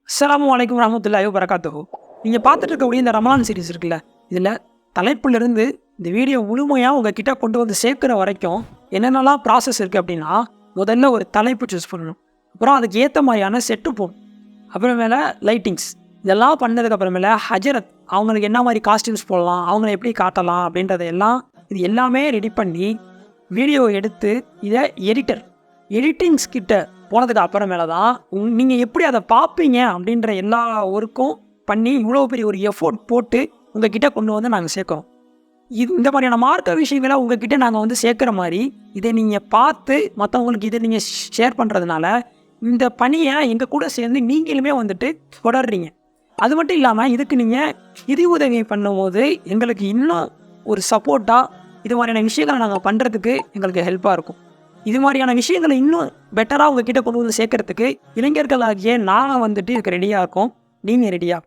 அஸ்ஸலாமு அலைக்கும் வரஹ்மத்துல்லாஹி வபரகாத்துஹு. நீங்கள் பார்த்துட்டு இருக்கக்கூடிய இந்த ரமலான் சீரிஸ் இருக்குல்ல, இதில் தலைப்பிலிருந்து இந்த வீடியோ முழுமையாக உங்கள் கிட்ட கொண்டு வந்து சேர்க்குற வரைக்கும் என்னென்னலாம் ப்ராசஸ் இருக்குது அப்படின்னா, முதல்ல ஒரு தலைப்பு சூஸ் பண்ணணும். அப்புறம் அதுக்கு ஏற்ற மாதிரியான செட்டு போடணும். அப்புறமேல லைட்டிங்ஸ் இதெல்லாம் பண்ணதுக்கப்புறமேல ஹஜரத் அவங்களுக்கு என்ன மாதிரி காஸ்டியூம்ஸ் போடலாம், அவங்கள எப்படி காட்டலாம் அப்படின்றத இது எல்லாமே ரெடி பண்ணி வீடியோ எடுத்து இதை எடிட்டிங்ஸ் கிட்ட போனதுக்கு அப்புறமேல தான் நீங்கள் எப்படி அதை பார்ப்பீங்க அப்படின்ற எல்லா ஒர்க்கும் பண்ணி இவ்வளோ பெரிய ஒரு எஃபோர்ட் போட்டு உங்கள் கிட்டே கொண்டு வந்து நாங்கள் சேர்க்குறோம். இந்த மாதிரியான மார்க்க விஷயங்களை உங்கள் கிட்டே நாங்கள் வந்து சேர்க்குற மாதிரி இதை நீங்கள் பார்த்து மற்றவங்களுக்கு இதை நீங்கள் ஷேர் பண்ணுறதுனால இந்த பணியை எங்கள் கூட சேர்ந்து நீங்களுமே வந்துட்டு தொடர்றீங்க. அது மட்டும் இல்லாமல் இதுக்கு நீங்கள் நிதி உதவி பண்ணும்போது எங்களுக்கு இன்னும் ஒரு சப்போர்ட்டாக இது மாதிரியான விஷயங்களை நாங்கள் பண்ணுறதுக்கு எங்களுக்கு ஹெல்ப்பாக இருக்கும். இது மாதிரியான விஷயங்களை இன்னும் பெட்டராக உங்ககிட்ட கொண்டு வந்து சேர்க்கறதுக்கு இளைஞர்களாகிய நாங்கள் வந்துட்டு இதுக்கு ரெடியாக இருக்கோம். நீங்கள் ரெடியாக?